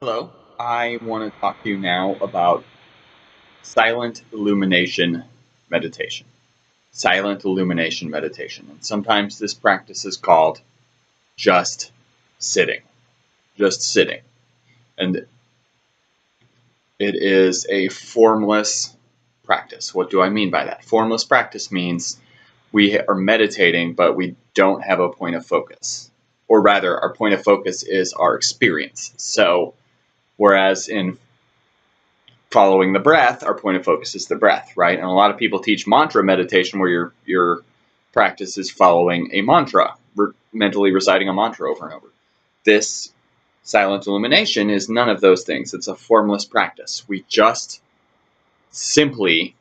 Hello, I want to talk to you now about silent illumination meditation. Silent illumination meditation. And sometimes this practice is called just sitting. Just sitting. And it is a formless practice. What do I mean by that? Formless practice means we are meditating, but we don't have a point of focus. Or rather, our point of focus is our experience. So, whereas in following the breath, our point of focus is the breath, right? And a lot of people teach mantra meditation where your practice is following a mantra, mentally reciting a mantra over and over. This silent illumination is none of those things. It's a formless practice. We just simply,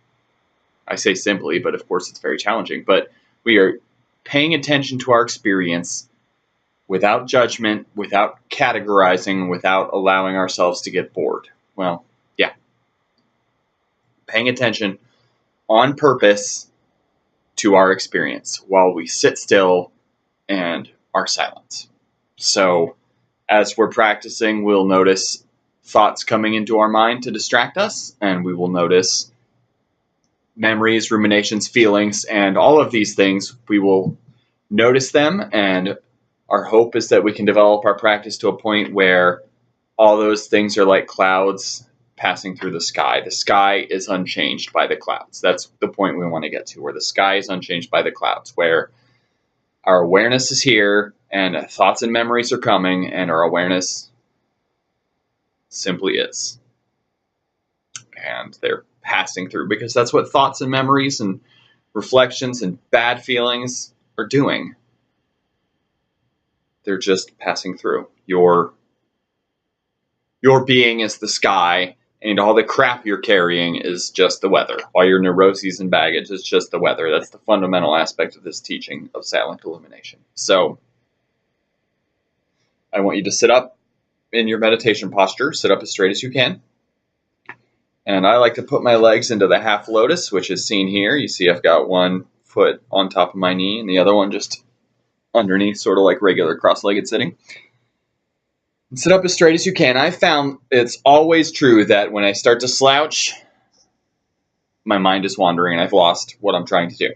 I say simply, but of course it's very challenging, but we are paying attention to our experience without judgment, without categorizing, without allowing ourselves to get bored. Well, yeah. Paying attention on purpose to our experience while we sit still and are silent. So as we're practicing, we'll notice thoughts coming into our mind to distract us, and we will notice memories, ruminations, feelings, and all of these things. We will notice them, and our hope is that we can develop our practice to a point where all those things are like clouds passing through the sky. The sky is unchanged by the clouds. That's the point we want to get to, where the sky is unchanged by the clouds, where our awareness is here and thoughts and memories are coming, and our awareness simply is. And they're passing through because that's what thoughts and memories and reflections and bad feelings are doing. They're just passing through. Your being is the sky, and all the crap you're carrying is just the weather. All your neuroses and baggage is just the weather. That's the fundamental aspect of this teaching of silent illumination. So I want you to sit up in your meditation posture. Sit up as straight as you can. And I like to put my legs into the half lotus, which is seen here. You see I've got one foot on top of my knee and the other one just underneath, sort of like regular cross-legged sitting. And sit up as straight as you can. I found it's always true that when I start to slouch, my mind is wandering and I've lost what I'm trying to do.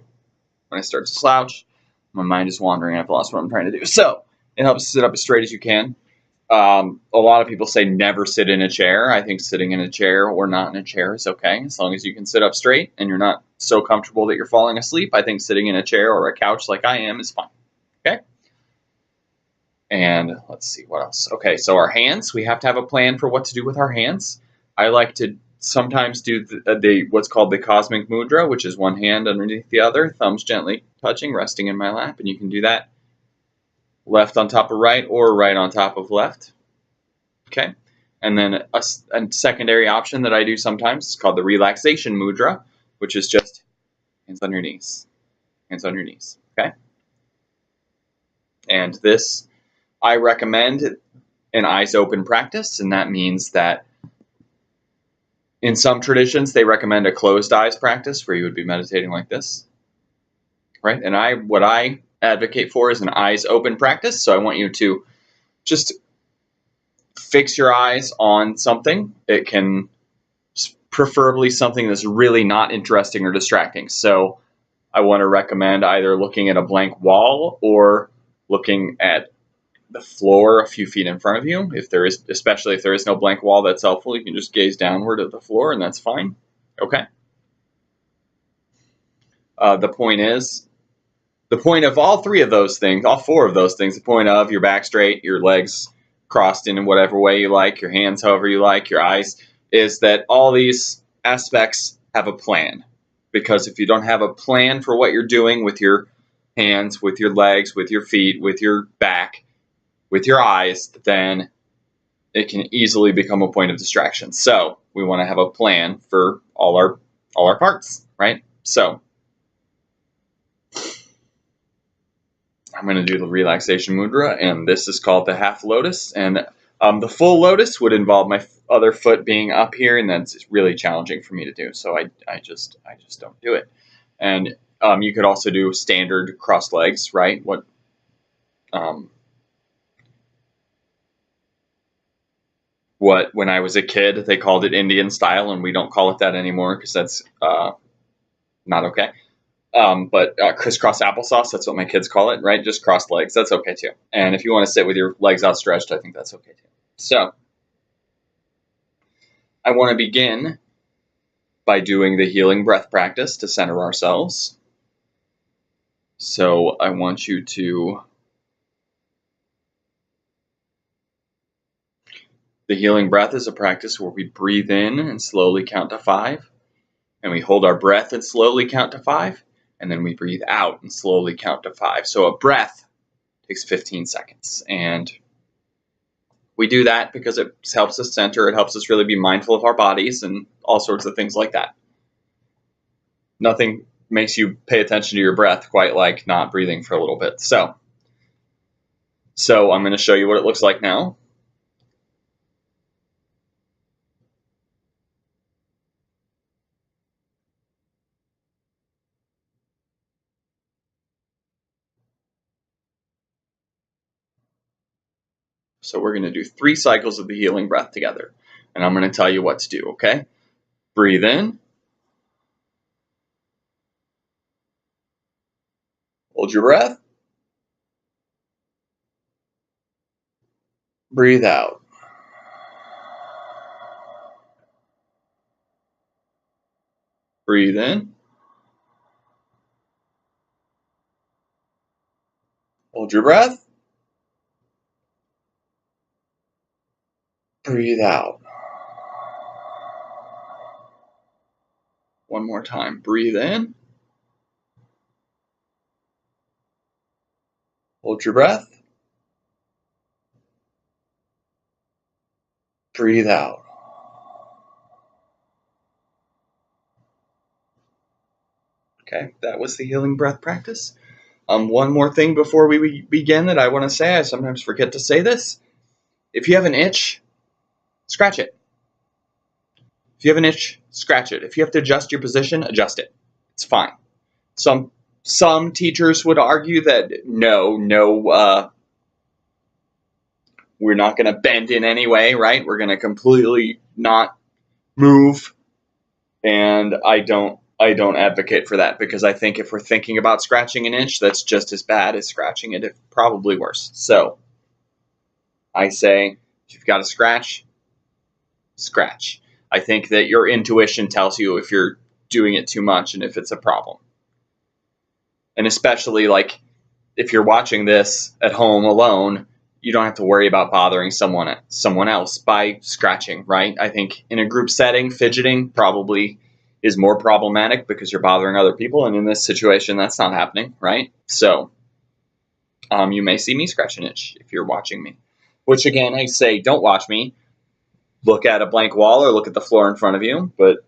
When I start to slouch, my mind is wandering and I've lost what I'm trying to do. So it helps to sit up as straight as you can. A lot of people say never sit in a chair. I think sitting in a chair or not in a chair is okay, as long as you can sit up straight and you're not so comfortable that you're falling asleep. I think sitting in a chair or a couch like I am is fine. Okay? And let's see, what else? Okay, so our hands, we have to have a plan for what to do with our hands. I like to sometimes do the what's called the cosmic mudra, which is one hand underneath the other, thumbs gently touching, resting in my lap, and you can do that left on top of right or right on top of left. Okay, and then a secondary option that I do sometimes is called the relaxation mudra, which is just hands on your knees, hands on your knees. Okay, and this I recommend an eyes open practice, and that means that in some traditions they recommend a closed eyes practice where you would be meditating like this, right? And what I advocate for is an eyes open practice. So I want you to just fix your eyes on something. It can preferably something that's really not interesting or distracting. So I want to recommend either looking at a blank wall or looking at the floor a few feet in front of you. Especially if there is no blank wall, that's helpful. You can just gaze downward at the floor and that's fine. Okay. The point of all three of those things, all four of those things, the point of your back straight, your legs crossed in whatever way you like, your hands however you like, your eyes, is that all these aspects have a plan. Because if you don't have a plan for what you're doing with your hands, with your legs, with your feet, with your back, with your eyes, then it can easily become a point of distraction. So we want to have a plan for all our parts, right? So I'm going to do the relaxation mudra, and this is called the half lotus. And the full lotus would involve my other foot being up here, and that's really challenging for me to do. So I just don't do it. And you could also do standard cross legs, right? when I was a kid, they called it Indian style, and we don't call it that anymore because that's not okay. But crisscross applesauce, that's what my kids call it, right? Just crossed legs, that's okay too. And if you want to sit with your legs outstretched, I think that's okay too. So I want to begin by doing the healing breath practice to center ourselves. So I want you to... The healing breath is a practice where we breathe in and slowly count to 5, and we hold our breath and slowly count to 5, and then we breathe out and slowly count to 5. So a breath takes 15 seconds, and we do that because it helps us center, it helps us really be mindful of our bodies and all sorts of things like that. Nothing makes you pay attention to your breath quite like not breathing for a little bit. So I'm going to show you what it looks like now. So we're going to do 3 cycles of the healing breath together, and I'm going to tell you what to do, okay? Breathe in. Hold your breath. Breathe out. Breathe in. Hold your breath. Breathe out. One more time. Breathe in. Hold your breath. Breathe out. Okay, that was the healing breath practice. One more thing before we begin that I want to say. I sometimes forget to say this. If you have an itch, scratch it. If you have an itch, scratch it. If you have to adjust your position, adjust it. It's fine. Some teachers would argue that no, we're not going to bend in any way, right? We're going to completely not move. And I don't advocate for that, because I think if we're thinking about scratching an itch, that's just as bad as scratching it, if probably worse. So I say, if you've got a scratch, scratch. I think that your intuition tells you if you're doing it too much and if it's a problem. And especially like if you're watching this at home alone, you don't have to worry about bothering someone else by scratching, right? I think in a group setting, fidgeting probably is more problematic because you're bothering other people, and in this situation, that's not happening, right? So you may see me scratch an itch if you're watching me, which again, I say don't watch me. Look at a blank wall or look at the floor in front of you, but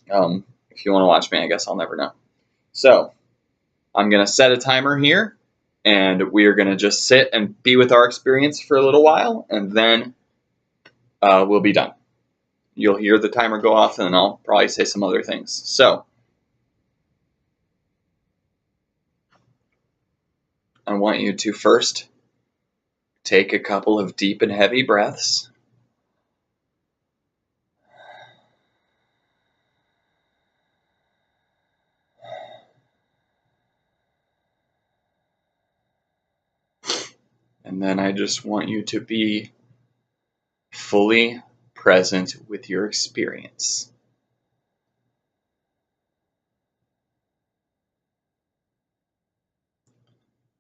if you want to watch me, I guess I'll never know. So I'm going to set a timer here, and we are going to just sit and be with our experience for a little while, and then we'll be done. You'll hear the timer go off, and then I'll probably say some other things. So I want you to first take a couple of deep and heavy breaths. And then I just want you to be fully present with your experience.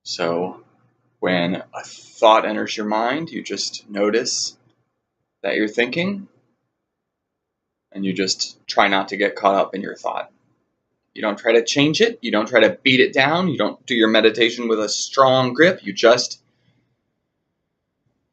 So when a thought enters your mind, you just notice that you're thinking, and you just try not to get caught up in your thought. You don't try to change it. You don't try to beat it down. You don't do your meditation with a strong grip. You just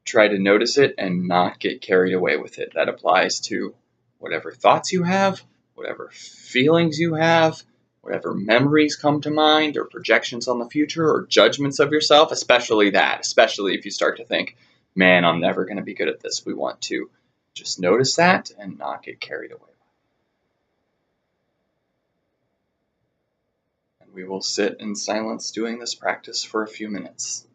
try to notice it and not get carried away with it. That applies to whatever thoughts you have, whatever feelings you have, whatever memories come to mind, or projections on the future, or judgments of yourself, especially if you start to think, man, I'm never going to be good at this. We want to just notice that and not get carried away. And we will sit in silence doing this practice for a few minutes.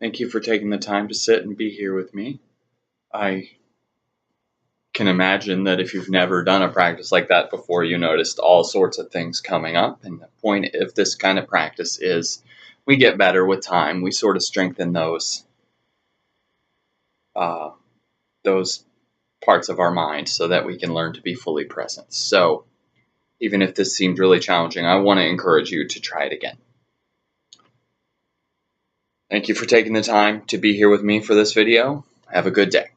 Thank you for taking the time to sit and be here with me. I can imagine that if you've never done a practice like that before, you noticed all sorts of things coming up. And the point of this kind of practice is we get better with time. We sort of strengthen those parts of our mind so that we can learn to be fully present. So even if this seemed really challenging, I want to encourage you to try it again. Thank you for taking the time to be here with me for this video. Have a good day.